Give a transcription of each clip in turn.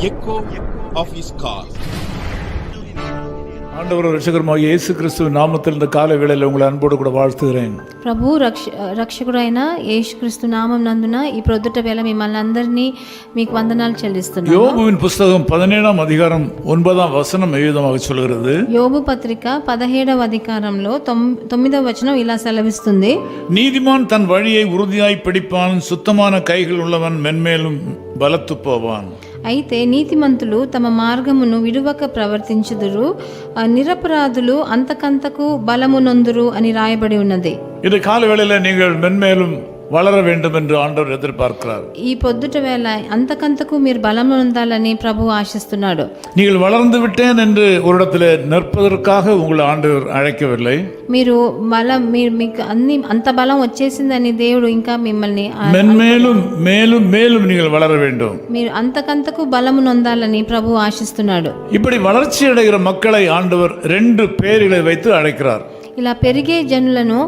echo of his call. ஆண்டவர் ரட்சகருமாகிய இயேசு கிறிஸ்துவின் நாமத்தில் இந்த காலை வேளையில் உங்களை அன்போடு கூட வாழ்த்துகிறேன். ప్రభు రక్షకుడైన యేసుక్రీస్తు నామం నందున ఈ ప్రొద్దుట వేళ మిమ్మల్ని అందరినీ మీకు వందనాలు చెల్లిస్తున్నాను. யோபுவின் புத்தகம் 17ஆம் அதிகாரம் 9ஆம் வசனம் விதமாக சொல்கிறது. యోబు పత్రిక 17వ అధికారంలో 9వ వచనం ఇలా సెలవిస్తుంది. நீதிமான் தன் வழியை உறுதியாய் பிடிப்பான், சுத்தமான கைகள் உள்ளவன் மென்மேலும் பலத்து போவான். అయితే నీతిమంతులు తమ మార్గమును విడువక ప్రవర్తించుదురు, నిరపరాధులు అంతకంతకు బలమునొందురు అని రాయబడి ఉన్నది. இந்த கால வேளையில நீங்கள் மென்மேலும் வளர வேண்டும் என்று ஆண்டவர் எதிர்பார்க்கிறார். ఈ పొద్దుట వేళ అంతకంతకు మీరు బలం పొందాలని ప్రభు ఆశిస్తున్నాడు. நீங்கள் வளர்ந்து விட்டேன் என்று ஒரு இடத்துல நிற்பதற்காக உங்களை ஆண்டவர் அழைக்கவில்லை. మీరు మీకు అన్ని అంత బలం వచ్చేసిందని దేవుడు ఇంకా మిమ్మల్ని மென்மேலும் மேலும் மேலும் நீங்கள் வளர வேண்டும். మీరు అంతకంతకు బలము నొందాలని ప్రభు ఆశిస్తున్నాడు. இப்படி வளர்ச்சி அடைகிற மக்களை ஆண்டவர் 2 பேர்களை வைத்து அழைக்கிறார். ఇలా పెరిగే జనులను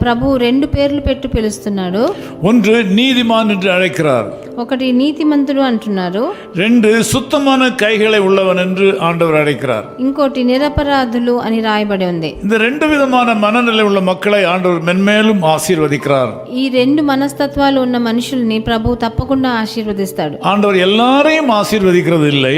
ప్రభు 2 పేర్లు పెట్టి పిలుస్తున్నాడు. ஒன்று நீதிமான் என்று அழைக்கிறார். ఒకటి నీతిమంతుడు అంటున్నారు. 2 சுத்தமான கைகளை உள்ளவன் என்று ஆண்டவர் அழைக்கிறார். ఇంకోటి నిరపరాధులు అని రాయబడి ఉంది. இந்த 2 விதமான மனநிலை உள்ள மக்களை ஆண்டவர் மென்மேலும் ஆசீர்வதிக்கிறார். ఈ 2 మనస్తత్వాలు ఉన్న మనుషుల్ని ప్రభు తప్పకుండా ఆశీర్వదిస్తాడు. ஆண்டவர் எல்லாரையும் ஆசீர்வதிக்கிறது இல்லை.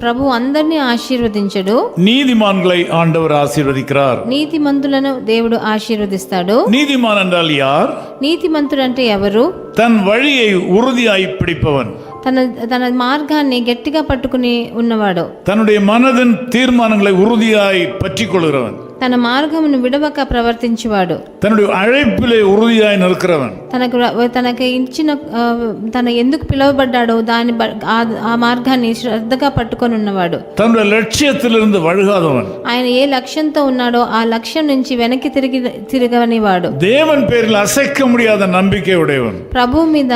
ప్రభు అందరినీ ఆశీర్వదించడు. நீதிமான்களை ஆண்டவர் ஆசீர்வதிக்கிறார். నీతిమంతులను దేవుడు ఆశీర్వదిస్తాడు. நீதிமான் என்றால் யார்? నీతిమంతుడు అంటే ఎవరు? தன் வழியை உறுதியாய் பிடிப்பவன், తన మార్గాన్ని గట్టిగా పట్టుకుని ఉన్నవాడు, தன்னுடைய மனதின் தீர்மானங்களை உறுதியாய் பற்றிக் கொள்கிறவன், తన మార్గమును విడవక ప్రవర్తించేవాడు, தன்னுடைய அழைப்பிலே உறுதியாய் நிற்கிறவன், తనకి ఇచ్చిన తన ఎందుకు పిలువబడ్డాడో దాని ఆ మార్గాన్ని శ్రద్ధగా పట్టుకొని ఉన్నవాడు, தன்னுடைய லட்சியத்திலிருந்து வழுகாதவன், ఆయన ఏ లక్ష్యంతో ఉన్నాడో ఆ లక్ష్యం నుంచి వెనక్కి తిరగనివాడు, தேவன் பேரில் அசைக்க முடியாத நம்பிக்கை உடையவன், ప్రభు మీద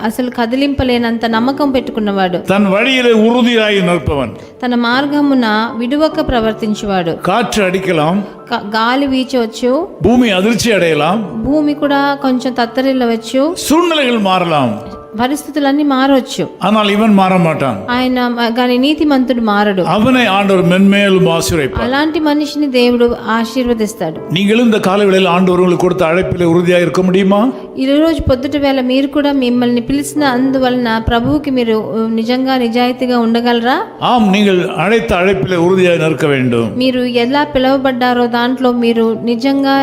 అసలు కదిలింపలేనంత నమ్మకం పెట్టుకున్నవాడు, தன் வழியிலே உறுதியாய் நிற்பவன், తన మార్గమున విడువక ప్రవర్తించేవాడు. காற்று அடிக்கலாம், గాలి వీచవచ్చు, பூமி அதிர்ச்சி அடையலாம், భూమి కూడా కొంచెం తత్తరిల్లవచ్చు, சூழ்நிலைகள் மாறலாம், పరిస్థితులన్నీ మారవచ్చు, ஆனால் இவன் மாற மாட்டான். ఆయన కానీ నీతిమంతుడు మారడు. அவனை ஆண்டவர் மென்மேலும் ஆசீர்வதிப்பார். అలాంటి మనిషిని దేవుడు ఆశీర్వదిస్తాడు. நீங்களும் இந்த காலவேளையில் ஆண்டவர் உங்களுக்கு கொடுத்த அழைப்பிலே உறுதியாக இருக்க முடியுமா? ఈ రోజు పొద్దుట వేళ మీరు కూడా మిమ్మల్ని పిలిచిన అందువలన ప్రభువుకి మీరు నిజంగా నిజాయితీగా ఉండగలరా? ஆம், நீங்கள் அழைத்த அழைப்பிலே உறுதியாக நிற்க வேண்டும். మీరు ఎలా పిలువబడ్డారో దాంట్లో మీరు నిజంగా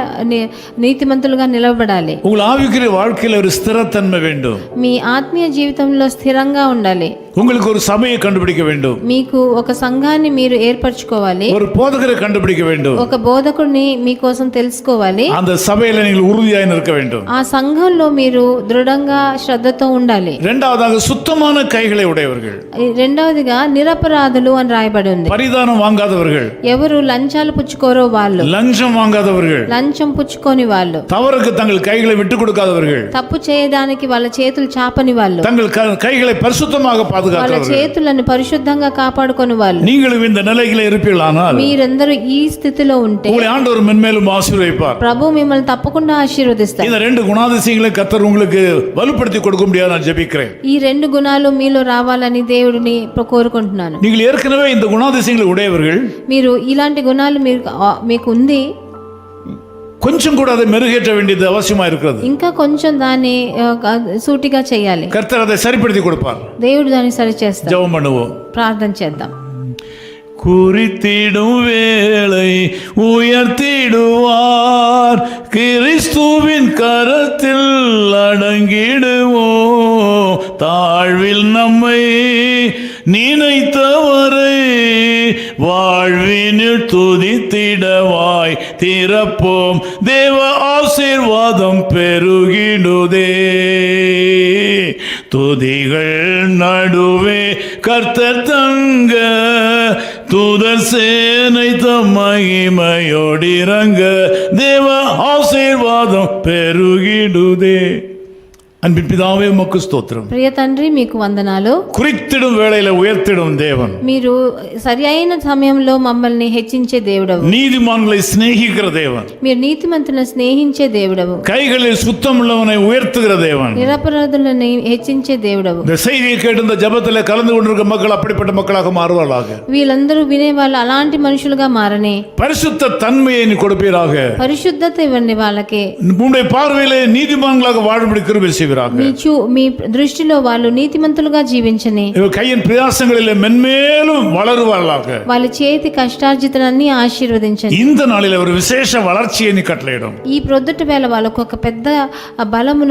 నీతిమంతులుగా నిలవబడాలి. உங்கள் ஆவிக்குரிய வாழ்க்கையில் ஒரு ஸ்திரத்தன்மை வேண்டும். మీ ఆత్మీయ జీవితంలో స్థిరంగా ఉండాలి. உங்களுக்கு ஒரு சபையை கண்டுபிடிக்க வேண்டும். మీకు ఒక సంఘాన్ని మీరు ఏర్పరచుకోవాలి. ஒரு போதகரை கண்டுபிடிக்க வேண்டும். ఒక బోధకుడిని మీకోసం తెలుసుకోవాలి. அந்த சபையில நீங்கள் உறுதியாக நிற்க வேண்டும். ఆ సంఘంలో మీరు దృఢంగా శ్రద్ధతో ఉండాలి. இரண்டாவதாக சுத்தமான கைகளை உடையவர்கள். రెండవదిగా నిరపరాధులు అని రాయబడి ఉంది. பரிதானம் வாங்காதவர்கள். ఎవరు లంచాలు పుచ్చుకోరో వాళ్ళు. லஞ்சம் வாங்காதவர்கள். లంచం పుచ్చుకోని వాళ్ళు. தவறுக்கு தங்கள் கைகளை விட்டு கொடுக்காதவர்கள். తప్పు చేయడానికి వాళ్ళ చేతులు చాపని వాళ్ళు. தங்கள் கைகளை பரிசுத்தமாக వాళ్ళ చేతులను పరిశుద్ధంగా కాపాడుకొని వాళ్ళు. நீங்களும் இந்த நிலையில இருப்பீர்களானால் మీరందరూ ఈ స్థితిలో ఉంటే உங்களை ஆண்டவர் மென்மேலும் ஆசீர்வதிப்பார். ప్రభు మిమ్మల్ని తప్పకుండా ఆశీర్వదిస్తాడు. இந்த 2 குணாதிசயங்களை கர்த்தர் உங்களுக்கு வலுப்படுத்தி கொடுக்க முடியாது நான் ஜெபிக்கிறேன். ఈ 2 గుణాలు మీలో రావాలని దేవుడిని కోరుకుంటున్నాను. நீங்கள் ஏற்கனவே இந்த குணாதிசயங்களை உடையவர்கள். మీరు ఇలాంటి గుణాలు మీకు ఉంది, கொஞ்சம் கூட அதை மெருகேற்ற வேண்டியது அவசியமா இருக்கிறது. ఇంకా కొంచెం దాన్ని సూటిగా చేయాలి. கர்த்தர் அதை சரிப்படுத்தி கொடுப்பார். దేవుడు దాన్ని సరి చేస్తాడు. ஜெபம் பண்ணுவோம், ప్రార్థన చేద్దాం. குறித்திடும் வேளை உயர்த்திடுவார், கிறிஸ்துவின் கரத்தில் அடங்கிடுவோம். தாழ்வில் நம்மை நினைத்தவரை வாழ்வினில் துதித்திடவாய் திறப்போம். தேவ ஆசீர்வாதம் பெருகிடுதே. துதிகள் நடுவே கர்த்தர் தங்க, தூதர் சேனை தம் மகிமையோடிறங்க. தேவ ஆசீர்வாதம் பெருகிடுதே. அன்பின் பிதாவே உமக்கு ஸ்தோத்திரம். ప్రియ తండ్రి మీకు వందనాలు. குறித்திடும் வேளையில உயர்த்திடும் தேவன். మీరు సరి అయిన సమయంలో మమ్మల్ని హెచ్చించే దేవుడవు. நீதிமான்களை சிநேகிக்கிற தேவன். మీరు నీతిమంతులను స్నేహించే దేవుడవు. கைகளில் சுத்தம் உள்ளவனை உயர்த்துகிற தேவன். నిరపరాధులను హెచ్చించే దేవుడవు. இந்த செய்தியை கேட்டு இந்த ஜெபத்தில் கலந்து கொண்டிருக்கிற மக்கள் அப்படிப்பட்ட மக்களாக மாறுவார்களாக. వీళ్ళందరూ వినేవాళ్ళు అలాంటి మనుషులుగా మారని பரிசுத்த தன்மையை நீ கொடுப்பீராக. పరిశుద్ధత ఇవ్వండి వాళ్ళకి. உம்முடைய பார்வையிலே நீதிமான்களாக வாழும்படி கிருபை செய்வீராக. మీ దృష్టిలో వాళ్ళు నీతిమంతులుగా జీవించని. கையின் பிரயாசங்களிலே மென்மேலும் வளருவார்களாக. వాళ్ళ చేతి కష్టార్జితనాన్ని ఆశీర్వదించండి. இந்த நாளில் ஒரு விசேஷ வளர்ச்சியை நீ கட்டளையிடும். ఈ ప్రొద్దుట వేళ వాళ్ళకు ఒక పెద్ద బలము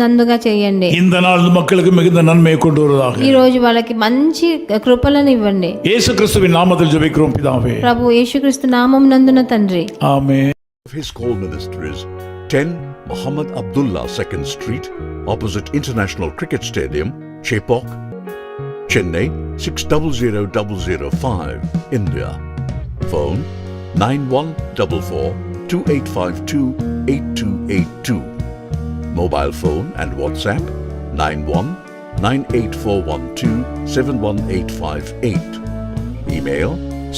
నందుగా చేయండి. இந்த நாள் மக்களுக்கு மிகுந்த நன்மையை கொண்டு வருவதாக. ఈ రోజు వాళ్ళకి మంచి కృపలను ఇవ్వండి. యేసు క్రీస్తుவின் நாமத்தில் ஜெபிக்கிறோம் பிதாவே. ప్రభు యేసుక్రీస్తు నామం నందున తండ్రి. ఆమేన్. His call ministries 10 Muhammad Abdullah 2nd Street, opposite International Cricket Stadium, Chepauk, Chennai 600005, India. Phone 914428528282. Mobile phone and WhatsApp 919841271858. Email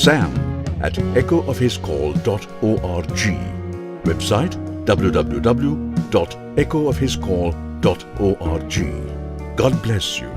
sam@echoofhiscall.org. Website www.echoofhiscall.org. God bless you.